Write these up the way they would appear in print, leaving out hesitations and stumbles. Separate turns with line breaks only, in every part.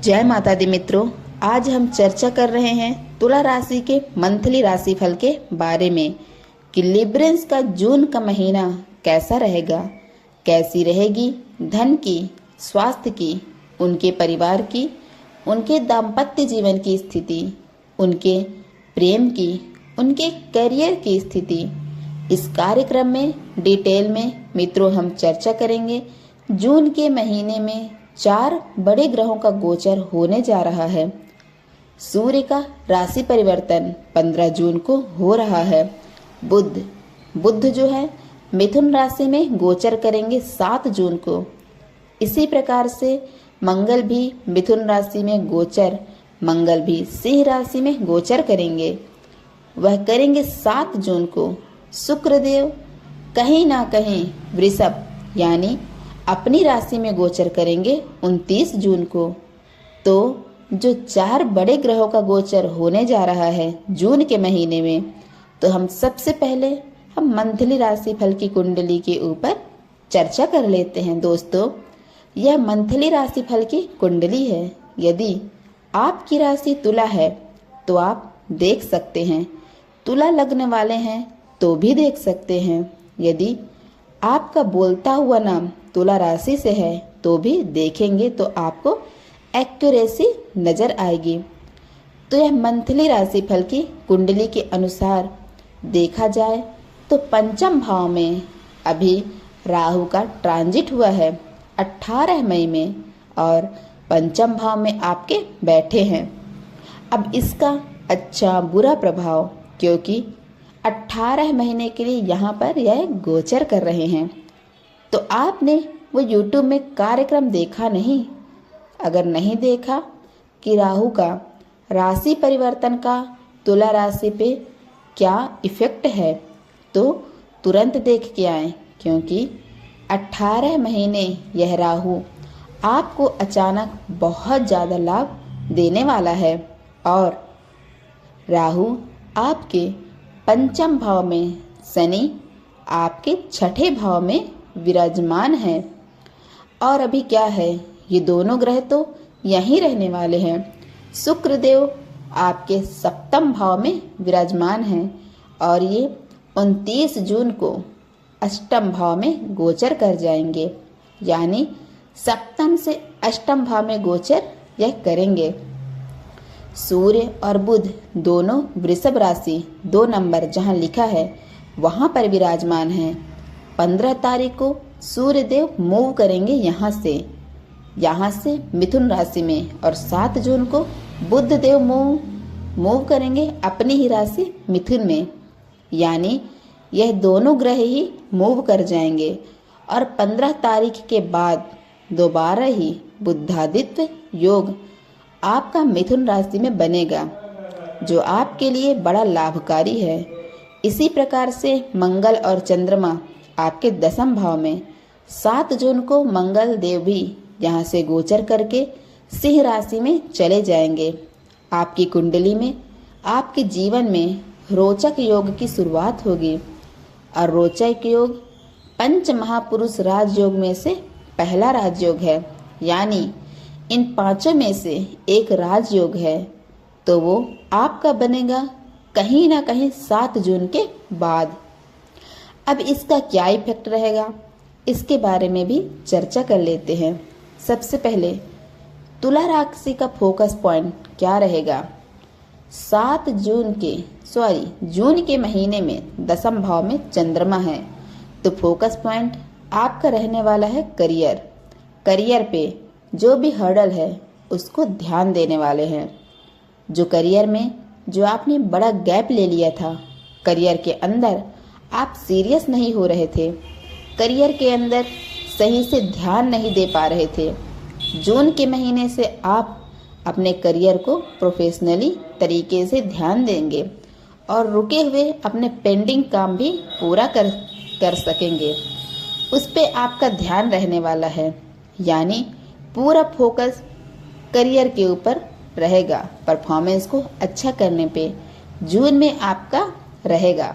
जय माता दी मित्रों, आज हम चर्चा कर रहे हैं तुला राशि के मंथली राशिफल के बारे में कि लिब्रेंस का जून का महीना कैसा रहेगा, कैसी रहेगी धन की, स्वास्थ्य की, उनके परिवार की, उनके दाम्पत्य जीवन की स्थिति, उनके प्रेम की, उनके करियर की स्थिति। इस कार्यक्रम में डिटेल में मित्रों हम चर्चा करेंगे। जून के महीने में 4 बड़े ग्रहों का गोचर होने जा रहा है। सूर्य का राशि परिवर्तन 15 जून को हो रहा है। बुध जो है मिथुन राशि में गोचर करेंगे 7 जून को। इसी प्रकार से मंगल भी मिथुन राशि में गोचर, मंगल भी सिंह राशि में गोचर करेंगे। वह करेंगे 7 जून को। शुक्रदेव कहीं ना कहीं वृषभ यानी अपनी राशि में गोचर करेंगे 29 जून को। तो जो 4 बड़े ग्रहों का गोचर होने जा रहा है जून के महीने में, तो हम सबसे पहले हम मंथली राशिफल की कुंडली के ऊपर चर्चा कर लेते हैं। दोस्तों, यह मंथली राशिफल की कुंडली है। यदि आपकी राशि तुला है तो आप देख सकते हैं, तुला लग्न वाले हैं तो भी देख सकते हैं। यदि आपका बोलता हुआ नाम तुला राशि से है तो भी देखेंगे, तो आपको एक्यूरेसी नजर आएगी। तो यह मंथली राशिफल की कुंडली के अनुसार देखा जाए तो पंचम भाव में अभी राहु का ट्रांजिट हुआ है 18 मई में, और पंचम भाव में आपके बैठे हैं। अब इसका अच्छा बुरा प्रभाव, क्योंकि 18 महीने के लिए यहाँ पर यह गोचर कर रहे हैं। तो आपने वो YouTube में कार्यक्रम देखा नहीं? अगर नहीं देखा कि राहु का राशि परिवर्तन का तुला राशि पे क्या इफेक्ट है, तो तुरंत देख के आए, क्योंकि 18 महीने यह राहु आपको अचानक बहुत ज़्यादा लाभ देने वाला है। और राहु आपके पंचम भाव में, शनि आपके 6ठे भाव में विराजमान है। और अभी क्या है, ये दोनों ग्रह तो यहीं रहने वाले हैं। शुक्रदेव आपके 7म भाव में विराजमान हैं और ये 29 जून को 8म भाव में गोचर कर जाएंगे, यानी 7म से 8म भाव में गोचर यह करेंगे। सूर्य और बुध दोनों वृषभ राशि 2 नंबर जहां लिखा है वहां पर विराजमान हैं। 15 तारीख को सूर्य देव मूव करेंगे यहाँ से मिथुन राशि में, और 7 जून को बुध देव मूव करेंगे अपनी ही राशि मिथुन में, यानी यह दोनों ग्रह ही मूव कर जाएंगे। और 15 तारीख के बाद दोबारा ही बुधादित्य योग आपका मिथुन राशि में बनेगा, जो आपके लिए बड़ा लाभकारी है। इसी प्रकार से मंगल और चंद्रमा आपके 10म भाव में। 7 जून को मंगल देव भी यहाँ से गोचर करके सिंह राशि में चले जाएंगे। आपकी कुंडली में, आपके जीवन में रोचक योग की शुरुआत होगी। और रोचक योग पंच महापुरुष राजयोग में से पहला राजयोग है, यानी इन 5 में से एक राजयोग है। तो वो आपका बनेगा कहीं ना कहीं 7 जून के बाद। अब इसका क्या इफेक्ट रहेगा, इसके बारे में भी चर्चा कर लेते हैं। सबसे पहले तुला राशि का फोकस पॉइंट क्या रहेगा। जून के महीने में 10म भाव में चंद्रमा है, तो फोकस पॉइंट आपका रहने वाला है करियर पे। जो भी हर्डल है उसको ध्यान देने वाले हैं। जो करियर में जो आपने बड़ा गैप ले लिया था, करियर के अंदर आप सीरियस नहीं हो रहे थे, करियर के अंदर सही से ध्यान नहीं दे पा रहे थे, जून के महीने से आप अपने करियर को प्रोफेशनली तरीके से ध्यान देंगे और रुके हुए अपने पेंडिंग काम भी पूरा कर सकेंगे। उस पे आपका ध्यान रहने वाला है, यानी पूरा फोकस करियर के ऊपर रहेगा। परफॉर्मेंस को अच्छा करने पे जून में आपका रहेगा।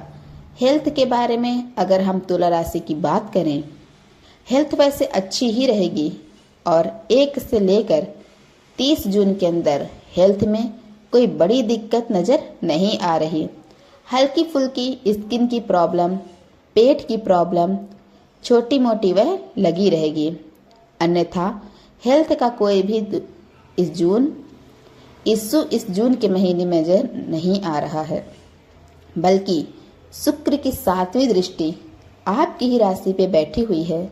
हेल्थ के बारे में अगर हम तुला राशि की बात करें, हेल्थ वैसे अच्छी ही रहेगी और 1 से लेकर 30 जून के अंदर हेल्थ में कोई बड़ी दिक्कत नज़र नहीं आ रही। हल्की फुल्की स्किन की प्रॉब्लम, पेट की प्रॉब्लम छोटी मोटी वह लगी रहेगी। अन्यथा हेल्थ का कोई भी इस जून के महीने में नजर नहीं आ रहा है, बल्कि शुक्र की 7वीं दृष्टि आपकी ही राशि पे बैठी हुई है,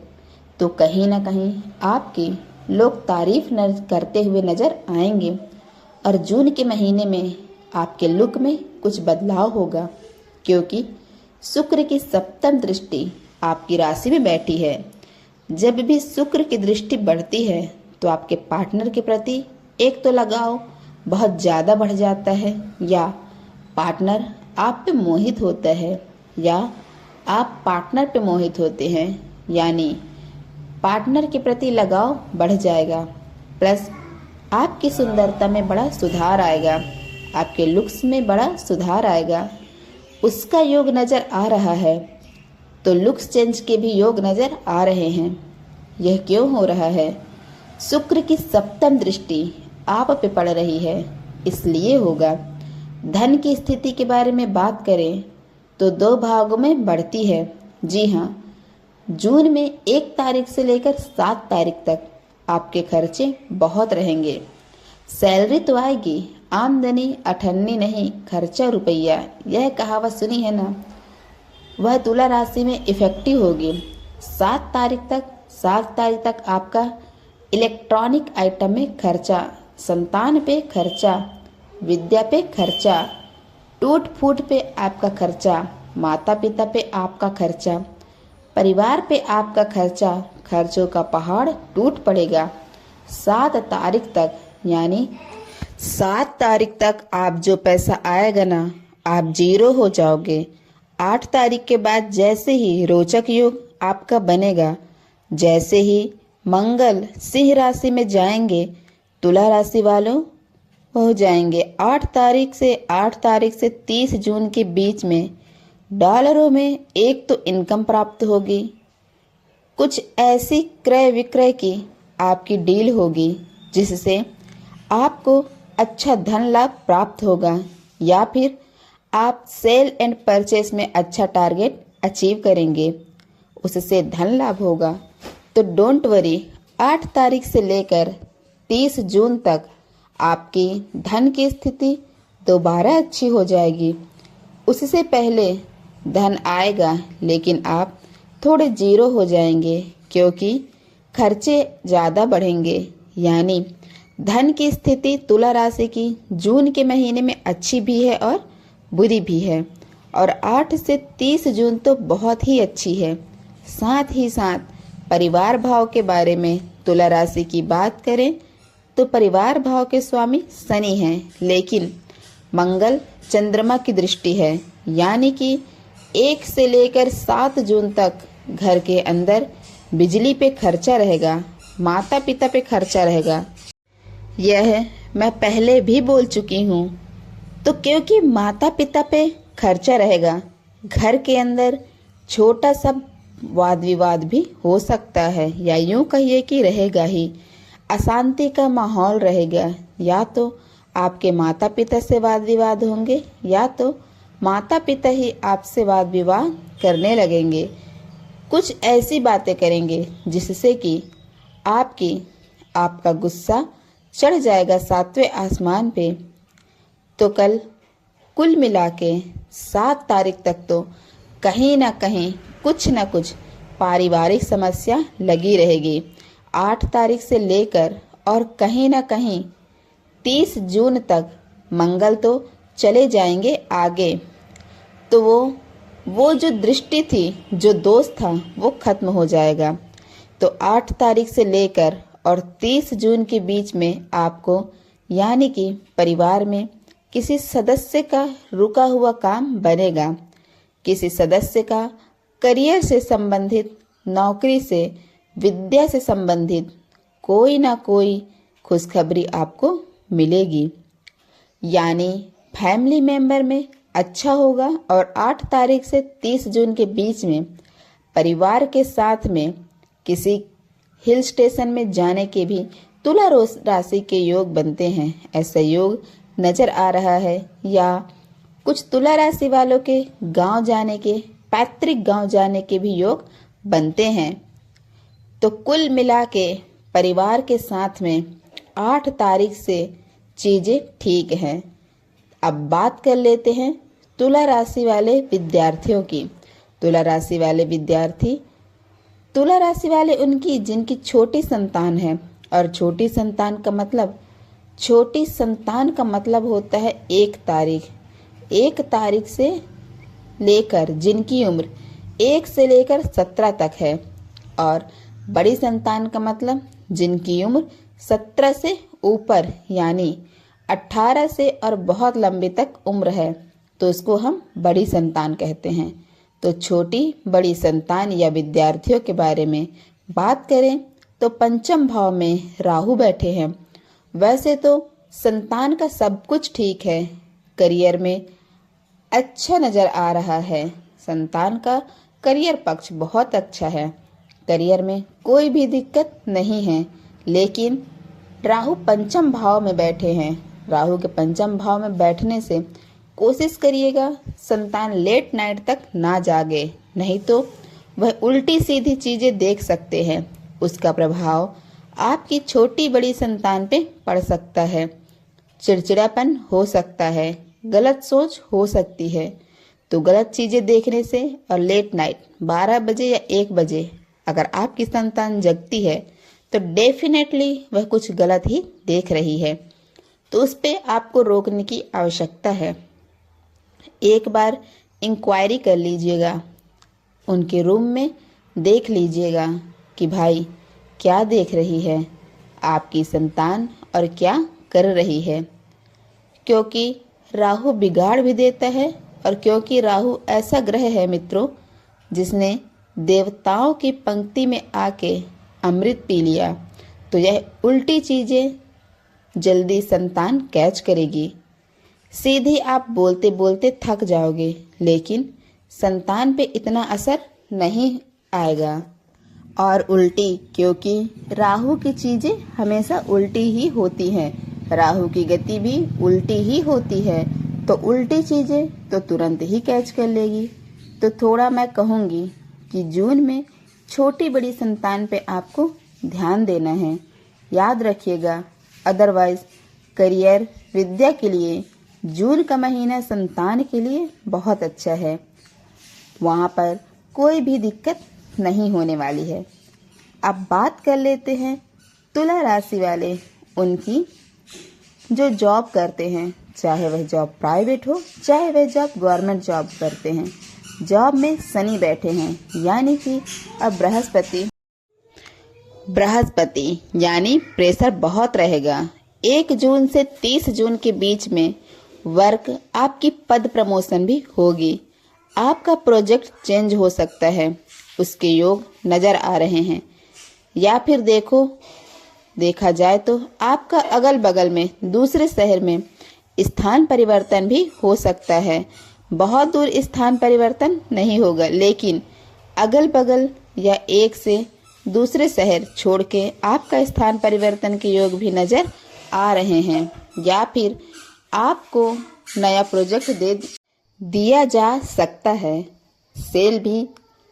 तो कहीं ना कहीं आपकी लोग तारीफ करते हुए नजर आएंगे। और जून के महीने में आपके लुक में कुछ बदलाव होगा, क्योंकि शुक्र की 7वीं दृष्टि आपकी राशि में बैठी है। जब भी शुक्र की दृष्टि बढ़ती है तो आपके पार्टनर के प्रति एक तो लगाव बहुत ज़्यादा बढ़ जाता है, या पार्टनर आप पे मोहित होता है, या आप पार्टनर पे मोहित होते हैं। यानी पार्टनर के प्रति लगाव बढ़ जाएगा, प्लस आपकी सुंदरता में बड़ा सुधार आएगा, आपके लुक्स में बड़ा सुधार आएगा। उसका योग नज़र आ रहा है, तो लुक्स चेंज के भी योग नज़र आ रहे हैं। यह क्यों हो रहा है? शुक्र की 7वीं दृष्टि आप पे पड़ रही है, इसलिए होगा। धन की स्थिति के बारे में बात करें तो 2 भागों में बढ़ती है। जी हाँ, जून में 1 तारीख से लेकर 7 तारीख तक आपके खर्चे बहुत रहेंगे। सैलरी तो आएगी, आमदनी अठन्नी नहीं, खर्चा रुपया, यह कहावत सुनी है ना, वह तुला राशि में इफेक्टिव होगी। 7 तारीख तक आपका इलेक्ट्रॉनिक आइटम में खर्चा, संतान पे खर्चा, विद्या पे खर्चा, टूट फूट पे आपका खर्चा, माता पिता पे आपका खर्चा, परिवार पे आपका खर्चा, खर्चों का पहाड़ टूट पड़ेगा। 7 तारीख तक, यानी 7 तारीख तक आप जो पैसा आएगा ना, आप जीरो हो जाओगे। 8 तारीख के बाद जैसे ही रोचक योग आपका बनेगा, जैसे ही मंगल सिंह राशि में जाएंगे, तुला राशि वालों हो जाएंगे 8 तारीख से 30 जून के बीच में डॉलरों में एक तो इनकम प्राप्त होगी, कुछ ऐसी क्रय विक्रय की आपकी डील होगी जिससे आपको अच्छा धन लाभ प्राप्त होगा, या फिर आप सेल एंड परचेस में अच्छा टारगेट अचीव करेंगे, उससे धन लाभ होगा। तो डोंट वरी, 8 तारीख से लेकर 30 जून तक आपकी धन की स्थिति दोबारा अच्छी हो जाएगी। उससे पहले धन आएगा, लेकिन आप थोड़े जीरो हो जाएंगे, क्योंकि खर्चे ज़्यादा बढ़ेंगे। यानी धन की स्थिति तुला राशि की जून के महीने में अच्छी भी है और बुरी भी है, और 8 से 30 जून तो बहुत ही अच्छी है। साथ ही साथ परिवार भाव के बारे में तुला राशि की बात करें तो परिवार भाव के स्वामी शनि हैं, लेकिन मंगल चंद्रमा की दृष्टि है, यानी कि 1 से लेकर 7 जून तक घर के अंदर बिजली पे खर्चा रहेगा, माता पिता पे खर्चा रहेगा। यह मैं पहले भी बोल चुकी हूँ। तो क्योंकि माता पिता पे खर्चा रहेगा, घर के अंदर छोटा सा वाद विवाद भी हो सकता है, या यूं कहिए कि रहेगा ही। अशांति का माहौल रहेगा, या तो आपके माता पिता से वाद विवाद होंगे, या तो माता पिता ही आपसे वाद विवाद करने लगेंगे। कुछ ऐसी बातें करेंगे जिससे कि आपका गुस्सा चढ़ जाएगा 7वें आसमान पे। तो कल कुल मिला के 7 तारीख तक तो कहीं ना कहीं कुछ ना कुछ पारिवारिक समस्या लगी रहेगी। 8 तारीख से लेकर और कहीं ना कहीं 30 जून तक मंगल तो चले जाएंगे आगे, तो वो जो दृष्टि थी, जो दोस्त था, वो खत्म हो जाएगा। तो 8 तारीख से लेकर और 30 जून के बीच में आपको, यानी कि परिवार में किसी सदस्य का रुका हुआ काम बनेगा, किसी सदस्य का करियर से संबंधित, नौकरी से, विद्या से संबंधित कोई ना कोई खुशखबरी आपको मिलेगी। यानी फैमिली मेंबर में अच्छा होगा। और 8 तारीख से 30 जून के बीच में परिवार के साथ में किसी हिल स्टेशन में जाने के भी तुला राशि के योग बनते हैं, ऐसा योग नजर आ रहा है, या कुछ तुला राशि वालों के गांव जाने के, पैतृक गांव जाने के भी योग बनते हैं। तो कुल मिला के परिवार के साथ में 8 तारीख से चीजें ठीक हैं। अब बात कर लेते हैं तुला राशि वाले विद्यार्थियों की। तुला राशि वाले विद्यार्थी, तुला राशि वाले उनकी जिनकी छोटी संतान है, और छोटी संतान का मतलब होता है 1 तारीख। 1 तारीख से लेकर जिनकी उम्र 1 से लेकर 17 तक है, और बड़ी संतान का मतलब जिनकी उम्र 17 से ऊपर यानी 18 से और बहुत लंबे तक उम्र है, तो उसको हम बड़ी संतान कहते हैं। तो छोटी बड़ी संतान या विद्यार्थियों के बारे में बात करें तो पंचम भाव में राहु बैठे हैं। वैसे तो संतान का सब कुछ ठीक है, करियर में अच्छा नजर आ रहा है, संतान का करियर पक्ष बहुत अच्छा है, करियर में कोई भी दिक्कत नहीं है। लेकिन राहु पंचम भाव में बैठे हैं। राहु के पंचम भाव में बैठने से कोशिश करिएगा संतान लेट नाइट तक ना जागे, नहीं तो वह उल्टी सीधी चीजें देख सकते हैं। उसका प्रभाव आपकी छोटी बड़ी संतान पे पड़ सकता है। चिड़चिड़ापन हो सकता है, गलत सोच हो सकती है। तो गलत चीजें देखने से और लेट नाइट 12 बजे या 1 बजे अगर आपकी संतान जगती है तो डेफिनेटली वह कुछ गलत ही देख रही है, तो उस पे आपको रोकने की आवश्यकता है। एक बार इंक्वायरी कर लीजिएगा, उनके रूम में देख लीजिएगा कि भाई क्या देख रही है आपकी संतान और क्या कर रही है, क्योंकि राहु बिगाड़ भी देता है, और क्योंकि राहु ऐसा ग्रह है मित्रों जिसने देवताओं की पंक्ति में आके अमृत पी लिया, तो यह उल्टी चीजें जल्दी संतान कैच करेगी। सीधी आप बोलते बोलते थक जाओगे, लेकिन संतान पे इतना असर नहीं आएगा। और उल्टी, क्योंकि राहु की चीजें हमेशा उल्टी ही होती हैं, राहु की गति भी उल्टी ही होती है, तो उल्टी चीजें तो तुरंत ही कैच कर लेगी। तो थोड़ा मैं कहूँगी कि जून में छोटी बड़ी संतान पे आपको ध्यान देना है, याद रखिएगा। अदरवाइज करियर, विद्या के लिए जून का महीना संतान के लिए बहुत अच्छा है, वहाँ पर कोई भी दिक्कत नहीं होने वाली है। अब बात कर लेते हैं तुला राशि वाले उनकी जो जॉब करते हैं, चाहे वह जॉब प्राइवेट हो चाहे वह जॉब गवर्नमेंट जॉब करते हैं। जॉब में शनि बैठे हैं, यानी कि अब बृहस्पति यानी प्रेशर बहुत रहेगा। 1 जून से 30 जून के बीच में वर्क आपकी पद प्रमोशन भी होगी, आपका प्रोजेक्ट चेंज हो सकता है, उसके योग नजर आ रहे हैं। या फिर देखा जाए तो आपका अगल बगल में दूसरे शहर में स्थान परिवर्तन भी हो सकता है। बहुत दूर स्थान परिवर्तन नहीं होगा, लेकिन अगल बगल या एक से दूसरे शहर छोड़ के आपका स्थान परिवर्तन के योग भी नजर आ रहे हैं। या फिर आपको नया प्रोजेक्ट दे दिया जा सकता है। सेल भी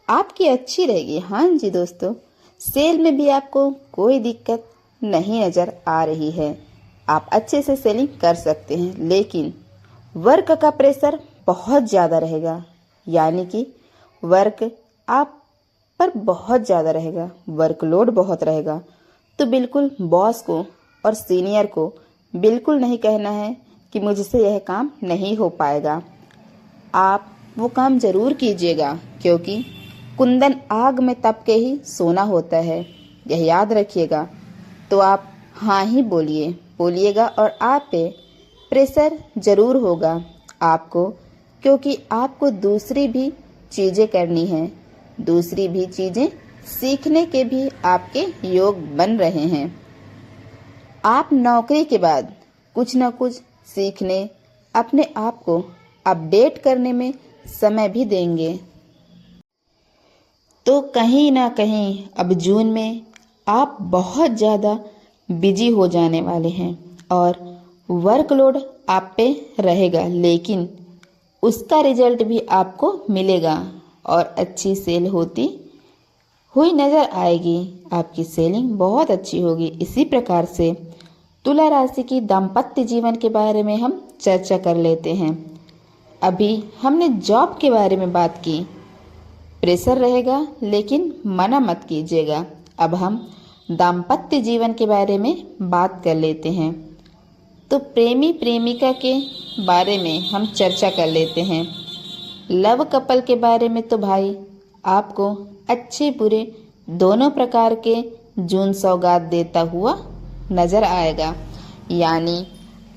आपकी अच्छी रहेगी। हाँ जी दोस्तों, सेल में भी आपको कोई दिक्कत नहीं नजर आ रही है, आप अच्छे से सेलिंग कर सकते हैं। लेकिन वर्क का प्रेशर बहुत ज़्यादा रहेगा, यानी कि वर्क आप पर बहुत ज़्यादा रहेगा, वर्कलोड बहुत रहेगा। तो बिल्कुल बॉस को और सीनियर को बिल्कुल नहीं कहना है कि मुझसे यह काम नहीं हो पाएगा। आप वो काम जरूर कीजिएगा, क्योंकि कुंदन आग में तप के ही सोना होता है, यह याद रखिएगा। तो आप हाँ ही बोलिएगा और आप पे प्रेशर जरूर होगा आपको, क्योंकि आपको दूसरी भी चीज़ें करनी है, दूसरी भी चीज़ें सीखने के भी आपके योग बन रहे हैं। आप नौकरी के बाद कुछ न कुछ सीखने, अपने आप को अपडेट करने में समय भी देंगे। तो कहीं ना कहीं अब जून में आप बहुत ज़्यादा बिजी हो जाने वाले हैं और वर्कलोड आप पे रहेगा, लेकिन उसका रिजल्ट भी आपको मिलेगा और अच्छी सेल होती हुई नजर आएगी। आपकी सेलिंग बहुत अच्छी होगी। इसी प्रकार से तुला राशि की दाम्पत्य जीवन के बारे में हम चर्चा कर लेते हैं। अभी हमने जॉब के बारे में बात की, प्रेशर रहेगा लेकिन मना मत कीजिएगा। अब हम दाम्पत्य जीवन के बारे में बात कर लेते हैं। तो प्रेमी प्रेमिका के बारे में हम चर्चा कर लेते हैं। लव कपल के बारे में तो भाई आपको अच्छे बुरे दोनों प्रकार के जून सौगात देता हुआ नजर आएगा, यानी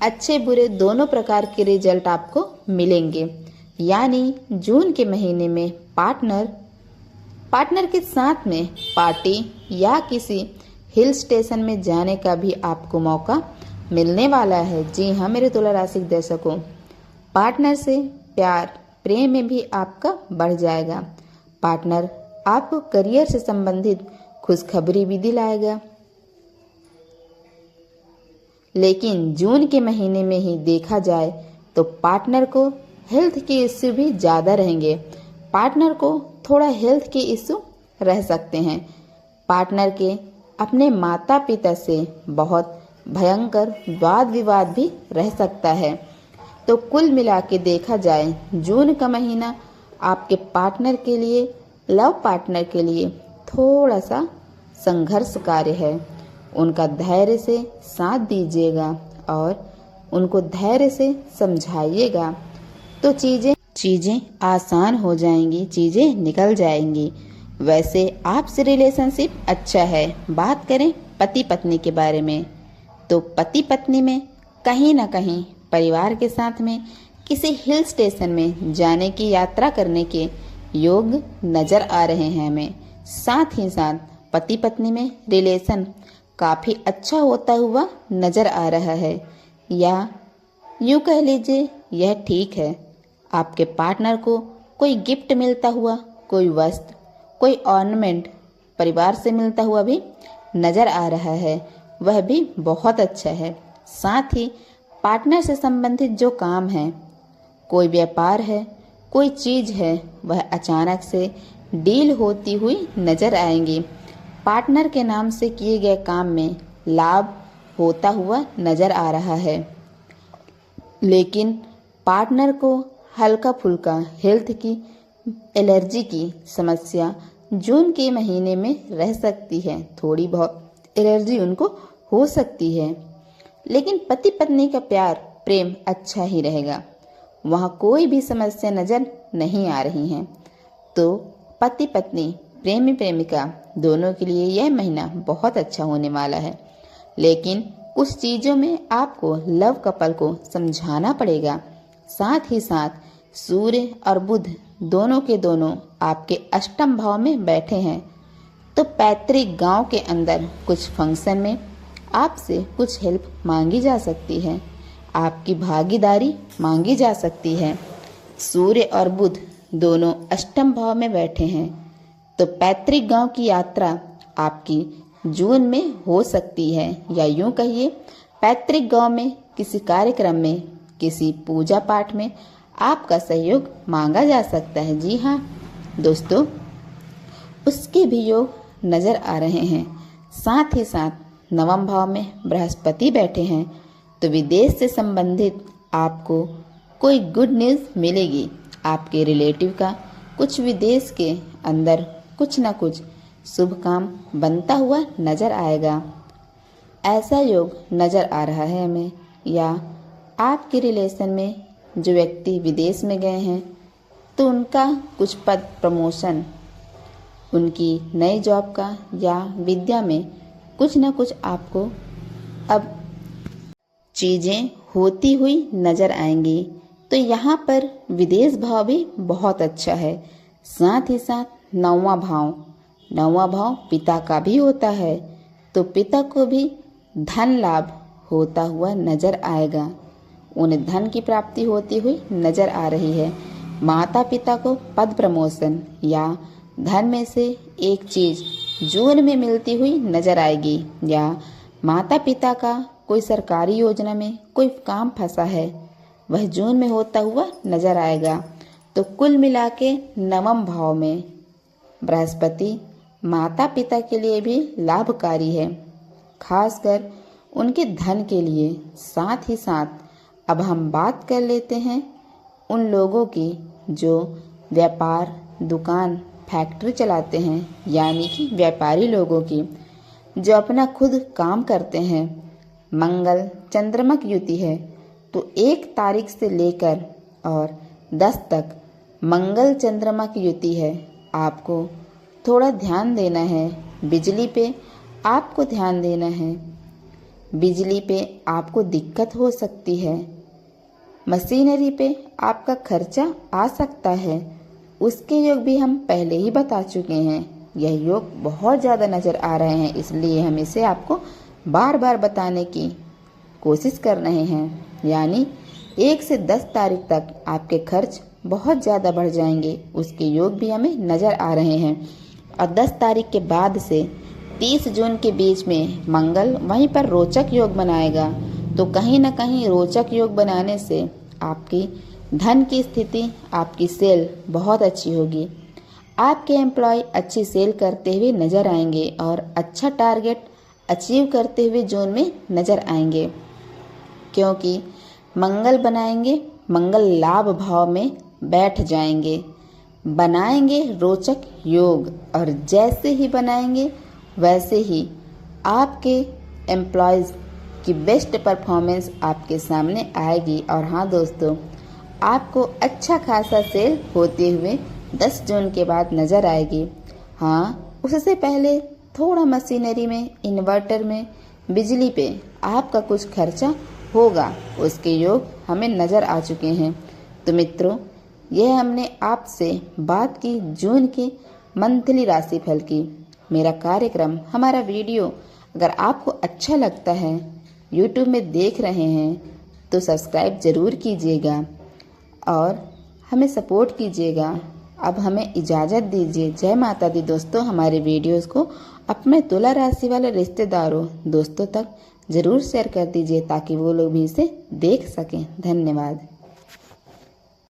अच्छे बुरे दोनों प्रकार के रिजल्ट आपको मिलेंगे। यानी जून के महीने में पार्टनर के साथ में पार्टी या किसी हिल स्टेशन में जाने का भी आपको मौका मिलने वाला है। जी हाँ मेरे तुला राशि के दर्शकों, पार्टनर से प्यार प्रेम में भी आपका बढ़ जाएगा। पार्टनर आपको करियर से संबंधित खुशखबरी भी दिलाएगा। लेकिन जून के महीने में ही देखा जाए तो पार्टनर को हेल्थ के इश्यू भी ज़्यादा रहेंगे। पार्टनर को थोड़ा हेल्थ के इश्यू रह सकते हैं। पार्टनर के अपने माता पिता से बहुत भयंकर वाद विवाद भी रह सकता है। तो कुल मिला के देखा जाए जून का महीना आपके पार्टनर के लिए, लव पार्टनर के लिए थोड़ा सा संघर्षकारी है। उनका धैर्य से साथ दीजिएगा और उनको धैर्य से समझाइएगा तो चीज़ें आसान हो जाएंगी, चीज़ें निकल जाएंगी। वैसे आपसे रिलेशनशिप अच्छा है। बात करें पति पत्नी के बारे में, तो पति पत्नी में कहीं ना कहीं परिवार के साथ में किसी हिल स्टेशन में जाने की यात्रा करने के योग नज़र आ रहे हैं हमें। साथ ही साथ पति पत्नी में रिलेशन काफ़ी अच्छा होता हुआ नज़र आ रहा है, या यूँ कह लीजिए यह ठीक है। आपके पार्टनर को कोई गिफ्ट मिलता हुआ, कोई वस्त्र, कोई ऑर्नामेंट परिवार से मिलता हुआ भी नज़र आ रहा है, वह भी बहुत अच्छा है। साथ ही पार्टनर से संबंधित जो काम है, कोई व्यापार है, कोई चीज़ है, वह अचानक से डील होती हुई नज़र आएंगी। पार्टनर के नाम से किए गए काम में लाभ होता हुआ नज़र आ रहा है। लेकिन पार्टनर को हल्का फुल्का हेल्थ की एलर्जी की समस्या जून के महीने में रह सकती है। थोड़ी बहुत एलर्जी उनको हो सकती है, लेकिन पति पत्नी का प्यार प्रेम अच्छा ही रहेगा। वहाँ कोई भी समस्या नज़र नहीं आ रही है। तो पति पत्नी प्रेमी प्रेमिका दोनों के लिए यह महीना बहुत अच्छा होने वाला है। लेकिन कुछ चीज़ों में आपको लव कपल को समझाना पड़ेगा। साथ ही साथ सूर्य और बुध दोनों के दोनों आपके अष्टम भाव में बैठे हैं। तो पैतृक गांव के अंदर कुछ फंक्शन में आपसे कुछ हेल्प मांगी जा सकती है, आपकी भागीदारी मांगी जा सकती है। सूर्य और बुध दोनों अष्टम भाव में बैठे हैं, तो पैतृक गांव की यात्रा आपकी जून में हो सकती है, या यूं कहिए पैतृक गांव में किसी कार्यक्रम में, किसी पूजा पाठ में आपका सहयोग मांगा जा सकता है। जी हाँ दोस्तों, उसके भी योग नज़र आ रहे हैं। साथ ही साथ नवम भाव में बृहस्पति बैठे हैं, तो विदेश से संबंधित आपको कोई गुड न्यूज़ मिलेगी। आपके रिलेटिव का कुछ विदेश के अंदर कुछ ना कुछ शुभ काम बनता हुआ नज़र आएगा, ऐसा योग नज़र आ रहा है हमें। या आपके रिलेशन में जो व्यक्ति विदेश में गए हैं, तो उनका कुछ पद प्रमोशन, उनकी नई जॉब का, या विद्या में कुछ ना कुछ आपको अब चीज़ें होती हुई नज़र आएंगी। तो यहाँ पर विदेश भाव भी बहुत अच्छा है। साथ ही साथ नौवां भाव पिता का भी होता है, तो पिता को भी धन लाभ होता हुआ नज़र आएगा। उन्हें धन की प्राप्ति होती हुई नज़र आ रही है। माता पिता को पद प्रमोशन या धन में से एक चीज़ जून में मिलती हुई नज़र आएगी, या माता पिता का कोई सरकारी योजना में कोई काम फंसा है, वह जून में होता हुआ नजर आएगा। तो कुल मिला के नवम भाव में बृहस्पति माता पिता के लिए भी लाभकारी है, खासकर उनके धन के लिए। साथ ही साथ अब हम बात कर लेते हैं उन लोगों की जो व्यापार, दुकान, फैक्ट्री चलाते हैं, यानी कि व्यापारी लोगों की, जो अपना खुद काम करते हैं। मंगल चंद्रमा की युति है, तो 1 तारीख से लेकर और 10 तक मंगल चंद्रमा की युति है। आपको थोड़ा ध्यान देना है, बिजली पे आपको ध्यान देना है। बिजली पे आपको दिक्कत हो सकती है, मशीनरी पे आपका खर्चा आ सकता है। उसके योग भी हम पहले ही बता चुके हैं। यह योग बहुत ज़्यादा नज़र आ रहे हैं, इसलिए हम इसे आपको बार बार बताने की कोशिश कर रहे हैं। यानी 1 से 10 तारीख तक आपके खर्च बहुत ज़्यादा बढ़ जाएंगे, उसके योग भी हमें नज़र आ रहे हैं। और 10 तारीख के बाद से 30 जून के बीच में मंगल वहीं पर रोचक योग बनाएगा। तो कहीं ना कहीं रोचक योग बनाने से आपकी धन की स्थिति, आपकी सेल बहुत अच्छी होगी। आपके एम्प्लॉय अच्छी सेल करते हुए नजर आएंगे और अच्छा टारगेट अचीव करते हुए जून में नजर आएंगे, क्योंकि मंगल बनाएंगे, मंगल लाभ भाव में बैठ जाएंगे, बनाएंगे रोचक योग। और जैसे ही बनाएंगे वैसे ही आपके एम्प्लॉयज़ की बेस्ट परफॉर्मेंस आपके सामने आएगी। और हाँ दोस्तों, आपको अच्छा खासा सेल होते हुए 10 जून के बाद नज़र आएगी। हाँ, उससे पहले थोड़ा मशीनरी में, इन्वर्टर में, बिजली पे आपका कुछ खर्चा होगा, उसके योग हमें नज़र आ चुके हैं। तो मित्रों, यह हमने आपसे बात की जून के मंथली राशिफल की। मेरा कार्यक्रम, हमारा वीडियो अगर आपको अच्छा लगता है, YouTube में देख रहे हैं, तो सब्सक्राइब ज़रूर कीजिएगा और हमें सपोर्ट कीजिएगा। अब हमें इजाज़त दीजिए। जय माता दी। दोस्तों, हमारे वीडियोस को अपने तुला राशि वाले रिश्तेदारों, दोस्तों तक ज़रूर शेयर कर दीजिए, ताकि वो लोग भी इसे देख सकें। धन्यवाद।